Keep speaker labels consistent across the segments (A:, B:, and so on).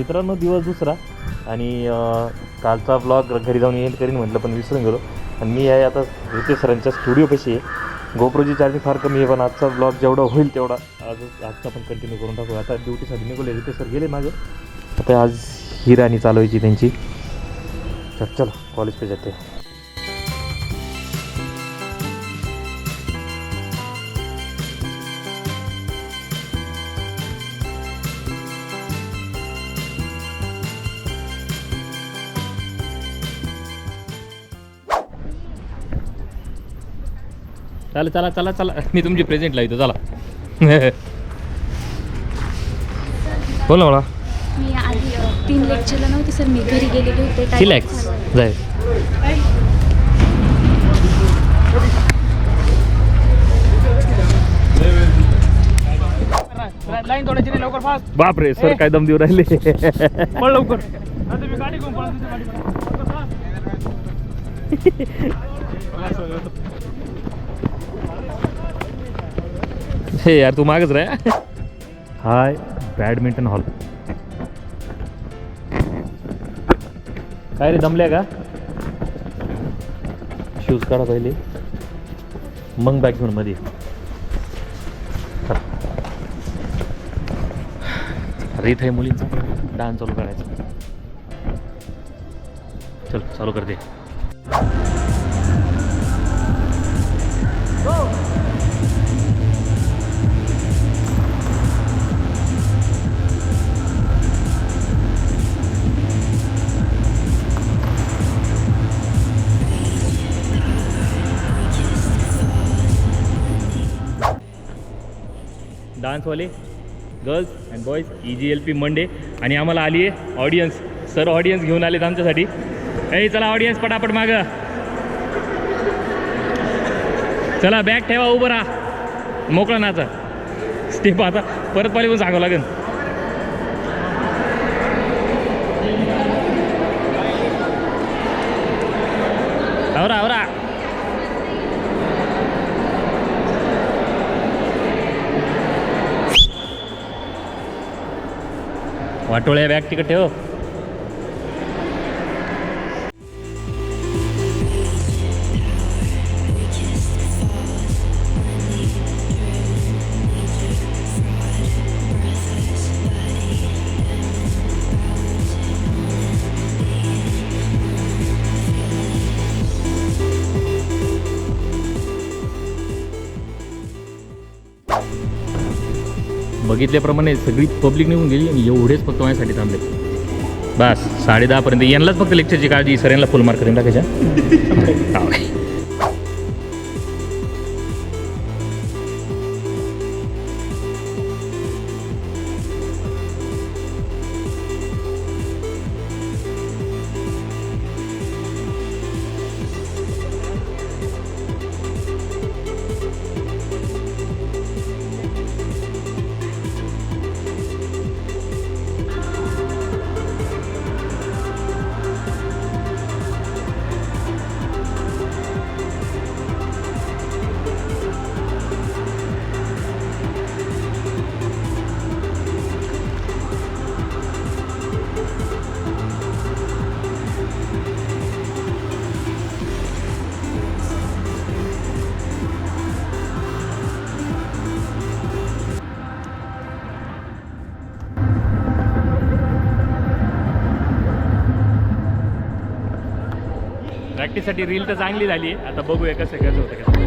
A: मित्रांनो दिवस दुसरा आणि कालचा ब्लॉग घरी जाऊन एंड करीन म्हटलं पण विसरून गेलो. आणि मी आहे आता रितेश सरांच्या स्टुडिओपाशी आहे. गोप्रोची चार्जिंग फार कमी आहे पण आजचा ब्लॉग जेवढा होईल तेवढा आजचा पण कंटिन्यू करून टाकू. आता ड्युटीसाठी निघाले रितेश सर गेले मागे. आता आज ही राणी चालवायची त्यांची. तर चलो कॉलेज पे जाते. चला चला चला चला मी तुमची प्रेझेंट लावतो चला. बोल ना मला.
B: मी आधी 3 लेक्चरला नव्हते सर, मी घरी गेलेले होते.
A: रिलॅक्स जाय.
C: लाईन तोडायची नाही लवकर फास्ट.
A: बापरे सर काय दम देऊ राहिले.
C: पळ लवकर. आता मी गाडी घेऊन पळतो तुझ्या गाडीवर.
A: हे यार तू मागच रे. हाय बॅडमिंटन हॉल. काय रे दमल्या का? शूज काढा पहिले मग बॅग घेऊन मध्ये. अरे इथे मुलींचा डान्स चालू करायचा. चल चालू करते. डान्सवाले girls and boys EGLP Monday. आणि आम्हाला आली आहे ऑडियन्स. सर ऑडियन्स घेऊन आलेत आमच्यासाठी. ए चला ऑडियन्स पटापट मागं चला. बॅग ठेवा उभं राहा मोकळा नाचा. स्टेप आता परत पाली पण सांगावं लागेल. आवरा आवरा. वाटोळ्या बॅग तिकडे ठेव. बघितल्याप्रमाणे सगळी पब्लिक निघून गेली आणि एवढेच फक्त माझ्यासाठी थांबले. बस 10:30 पर्यंत. यांनाच फक्त लेक्चरची काळजी. सर यांना फुल मार्क देऊन टाकायच्या. प्रॅक्टिससाठी रील तर चांगली झाली आहे. आता बघूया कसं कसं होतं का.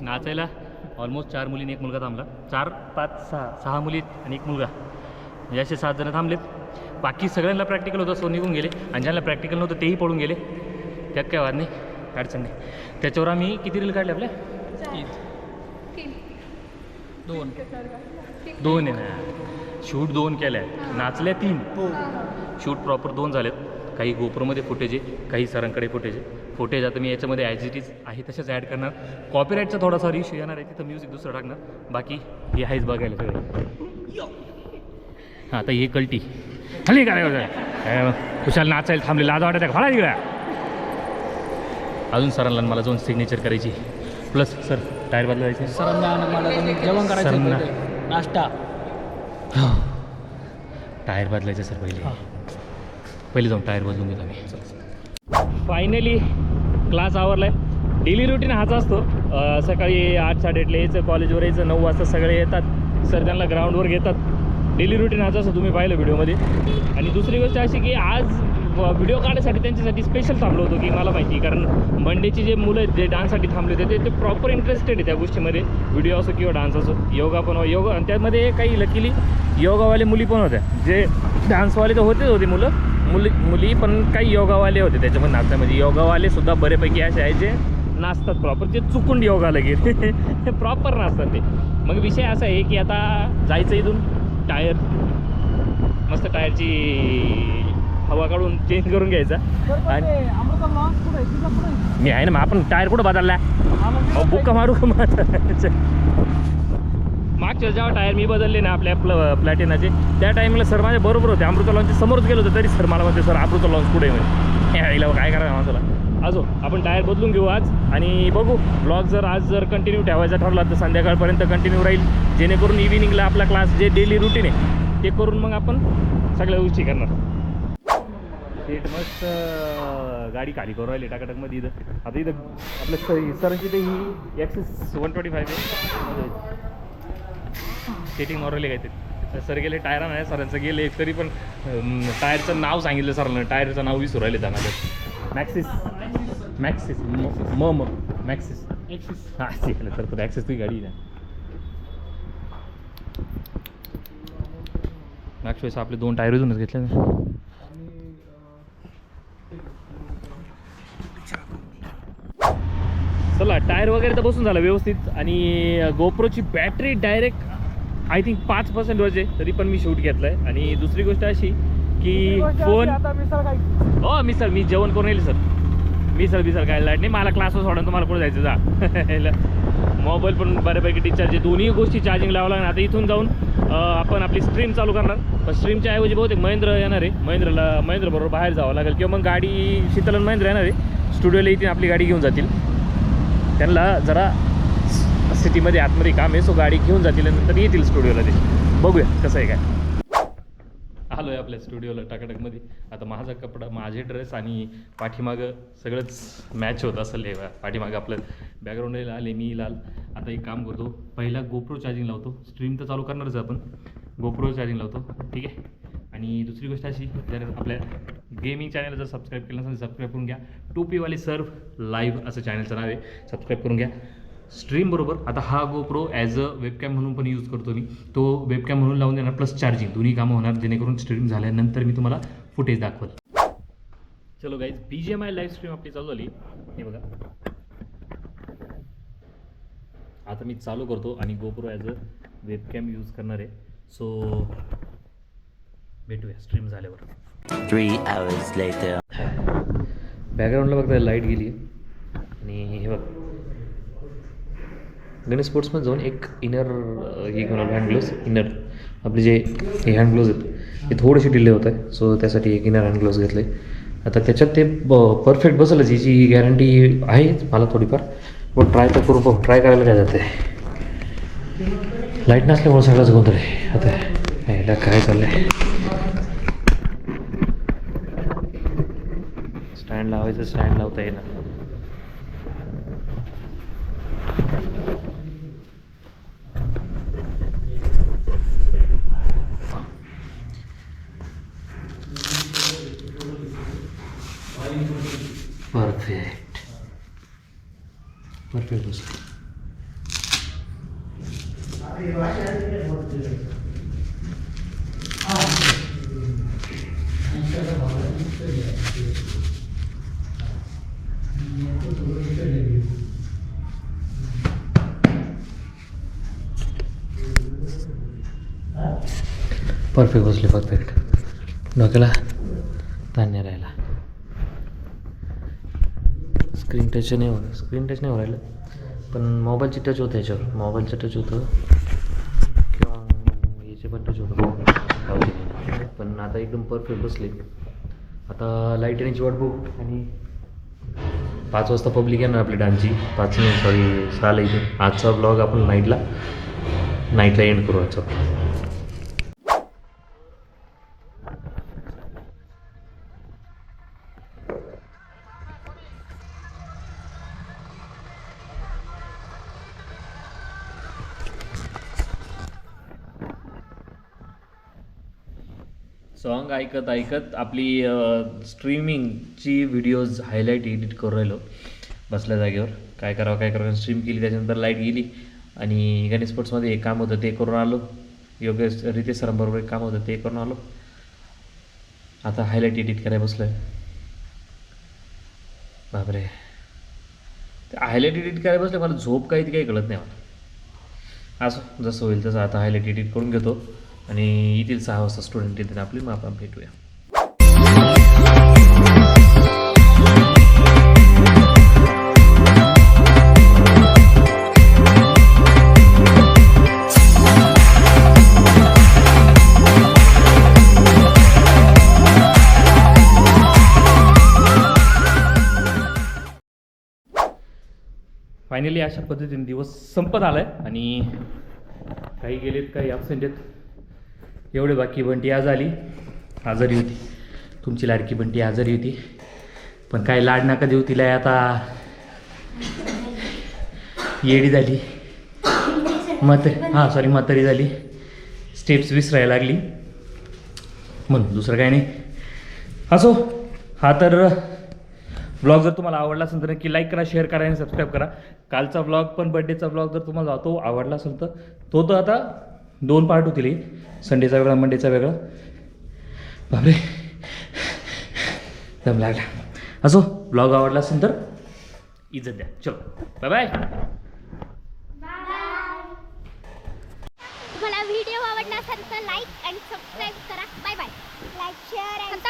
A: नाचायला ऑलमोस्ट 4 मुली आणि 1 मुलगा थांबला. 4 5 6 मुली आणि 1 मुलगा म्हणजे असे 7 जण थांबलेत. बाकी सगळ्यांना प्रॅक्टिकल होतं सो निघून गेले. आणि ज्यांना प्रॅक्टिकल नव्हतं तेही पळून गेले. त्यात काय वाद नाही, अडचण नाही. त्याच्यावर आम्ही किती रील काढले आपल्या? 2 आहे ना. शूट 2 केल्या आहेत, नाचल्या 3. शूट प्रॉपर 2 झालेत. काही गोप्रोमध्ये फुटेज आहे, काही सरांकडे फुटेज आहे. फुटेज आता मी याच्यामध्ये ॲज इट इज आहे तसेच ॲड करणार. कॉपीराईटचा थोडासा इश्यू येणार आहे, तिथं म्युझिक दुसरं टाकणार. बाकी हे आहेच बघायला सगळं. हां आता हे कल्टी खाली काय खुशाल नाचायला थांबले, लाज वाटत आहे फाळा निघा. अजून सरांना मला जाऊन सिग्नेचर करायची. प्लस सर टायर बदलायचे.
C: सरांना मला जेवण करायचं
A: सरांना.
C: पहिले. नाश्ता.
A: टायर बदलायचं सर पहिले जाऊन टायर बदलून घेतो मी. फायनली क्लास आवरला आहे. डेली रुटीन हाच असतो. सकाळी 8-8:30 यायचं, कॉलेजवर यायचं, 9 वाजता सगळे येतात. सर त्यांना ग्राउंडवर घेतात. डेली रुटीन हाच असतो, तुम्ही पाहिलं व्हिडिओमध्ये. आणि दुसरी गोष्ट अशी की आज व्हिडिओ काढण्यासाठी त्यांच्यासाठी स्पेशल थांबलो होतो की मला माहिती, कारण मंडेचे जे मुलं आहेत जे डान्ससाठी थांबले होते ते प्रॉपर इंटरेस्टेड आहे त्या गोष्टीमध्ये. व्हिडिओ असो किंवा डान्स असो, योगा पण योगा. आणि त्यामध्ये काही लकीली योगावाले मुली पण होत्या. जे डान्सवाले तर होते मुली पण काही योगावाले होते त्याच्यामध्ये नाचण्यामध्ये. योगावाले सुद्धा बरेपैकी असे आहेत जे नाचतात प्रॉपर, जे चुकून योगाला गेले प्रॉपर नाचतात ते. मग विषय असा आहे की आता जायचं इथून टायर, मस्त टायरची हवा काढून चेंज करून घ्यायचा. आणि मी आहे ना, मग आपण टायर कुठं बदलला, बुक्का मारू का माझा. मागच्या जेव्हा टायर मी बदलले ना आपल्या प्लॅटिनाचे, त्या टाईमला सर माझ्या बरोबर होते. अमृता लॉन्चच्या समोरच गेलो होतो, तरी सर मला म्हणते सर अमृता लॉन्च पुढे म्हणजे यायला काय करायचं माणसाला. असो आपण टायर बदलून घेऊ आज आणि बघू. ब्लॉग जर कंटिन्यू ठेवायचा ठरला तर संध्याकाळपर्यंत कंटिन्यू राहील, जेणेकरून इव्हिनिंगला आपला क्लास जे डेली रुटीन आहे ते करून मग आपण सगळ्या गोष्टी करणार. सीट मस्त गाडी खाली करून राहिली टाकाटकमध्ये. आता इथं आपल्या सरांची तर ही ॲक्सेस 125 आहे. सेटिंग मारवली काय ते सर गेले टायरा नाही सरांचं गेले, तरी पण टायरचं नाव सांगितलं सरांना, टायरचं नाव विसरू राहिले त्यांना. मॅक्सिस मॅक्सिस हां शिकलं तर ॲक्सेस तुझी गाडी ना. मागच्या वेळेस आपले 2 टायर अजूनच घेतले ना. चला टायर वगैरे तर बसून झालं व्यवस्थित. आणि गोप्रोची बॅटरी डायरेक्ट आय थिंक 5% वाजे, तरी पण मी शूट घेतलं आहे. आणि दुसरी गोष्ट अशी की फोन हो मिसळ मी जेवण करून येईल सर. मिसळ काय लाईट नाही, मला क्लासवर सोडून तुम्हाला कुठं जायचं जा. मोबाईल पण बऱ्यापैकी डिस्चार्ज आहे, दोन्ही गोष्टी चार्जिंग लावावं लागणार. आता इथून जाऊन आपण आपली स्ट्रीम चालू करणार. पण स्ट्रीमच्या ऐवजी बहुतेक महेंद्र येणार आहे. महेंद्र बरोबर बाहेर जावं लागेल, किंवा मग गाडी शीतल महेंद्र येणार आहे स्टुडिओला. इथे आपली गाडी घेऊन जातील. त्यांना जरा सिटीमध्ये आतमध्ये काम आहे, सो गाडी घेऊन जातील, नंतर येतील स्टुडिओला. ते बघूया कसं आहे काय. आलो आहे आपल्या स्टुडिओला टाकाटकमध्ये. आता माझा कपडा, माझे ड्रेस आणि पाठीमागं सगळंच मॅच होत असेल. हे पाठीमागं आपलं बॅकग्राऊंड आले, मी लाल. आता एक काम करतो, पहिला गोप्रो चार्जिंग लावतो. स्ट्रीम तर चालू करणारच आपण, गोप्रो चार्जिंग लावतो ठीक आहे. आणि दुसरी गोष्ट अशी, जर आपल्या गेमिंग चॅनलला जर सबस्क्राईब केलं नसेल सबस्क्राईब करून घ्या. टोपीवाले सर्व लाईव्ह असं चॅनलचं नाव आहे, सबस्क्राईब करून घ्या. स्ट्रीम बरोबर आता हा गोप्रो ॲज अ वेबकॅम म्हणून पण यूज करतो मी. तो वेबकॅम म्हणून लावून देणार, प्लस चार्जिंग दोन्ही कामं होणार, जेणेकरून स्ट्रीम झाल्यानंतर मी तुम्हाला फुटेज दाखवल. चलो गाईज, BGMI लाईव्ह स्ट्रीम आपली चालू झाली. हे बघा आता मी चालू करतो आणि GoPro as a webcam use करणार आहे. सो भेटूया स्ट्रीम झाल्यावर.
D: 3 hours later.
A: बॅकग्राऊंडला बघता लाईट गेली आणि हे बघ गणेश स्पोर्ट्समध्ये जाऊन एक इनर हे घेऊन आलो, हँड ग्लोव्ज. इनर आपले जे हे हँड ग्लोव्ज आहेत हे थोडेसे डिले होत आहे, सो त्यासाठी एक इनर हँड ग्लोव्ज घेतले. आता त्याच्यात ते परफेक्ट बसलच, याची गॅरंटी आहे मला थोडीफार, पण ट्राय तर करू पाहू. ट्राय करायला काय जाते, लाईट नसल्यामुळे सगळंच गोंधळ आहे. आता याला काय चाललं आहे, स्टँड लावायचं, स्टँड लावता येणार. परफेक्ट बसतो. परफेक्ट बसली परफेक्ट. डोक्याला ताण नाही राहिला. स्क्रीन टच नाही हो राहिलं पण मोबाईलची टच होतं याच्यावर. मोबाईलचं टच होतं किंवा याचे पण टच होतं पण आता एकदम परफेक्ट बसले. आता लाईट येण्याची वाट बघू आणि 5 वाजता पब्लिक येणार आपली डान्सची. 5 नाही सॉरी 6ला इथून. आजचा ब्लॉग आपण नाईटला एंड करू आजचा. सॉन्ग ऐकत ऐकत आपली स्ट्रीमिंगची व्हिडिओज हायलाईट एडिट करू राहिलो बसल्या जागेवर. काय करावं स्ट्रीम केली. त्याच्यानंतर लाईट गेली आणि गणेश स्पोर्ट्समध्ये एक काम होतं ते करून आलो. योगेश रितेश सरांबरोबर एक काम होतं ते करून आलो. आता हायलाईट एडिट करायला बसलो आहे. बापरे ते हायलाईट एडिट करायला बसले मला झोप काही कळत नाही मला. असं जसं होईल तसं आता हायलाईट एडिट करून घेतो आणि येथील 6 वाजता स्टुडंट येतील आपली. मग आपण भेटूया. फायनली अशा पद्धतीने दिवस संपत आला आहे आणि काही गेलेत काही ॲबसेंट आहेत. एवढे बाकी. बंटी आजारी होती. तुमची लाडकी बंटी आजारी होती पण काय लाड नका देऊ तिला. आता येडी झाली म्हातारी झाली. स्टेप्स विसरायला लागली म्हणून दुसरं काय नाही. असो हा तर ब्लॉग जर तुम्हाला आवडला असेल तर नक्की लाईक करा, शेअर करा आणि सबस्क्राईब करा. कालचा ब्लॉग पण बड्डेचा ब्लॉग जर तुम्हाला तो आवडला असेल तर तो आता 2 पार्ट होतील. संडेचा वेगळा मंडेचा वेगळा. बापरे दम लागला. असो ब्लॉग आवडला असेल तर इज्जत द्या. चलो बाय बाय.
E: तुम्हाला व्हिडिओ आवडला असेल तर लाईक आणि सबस्क्राईब करा. Bye bye. लाईक शेअर आणि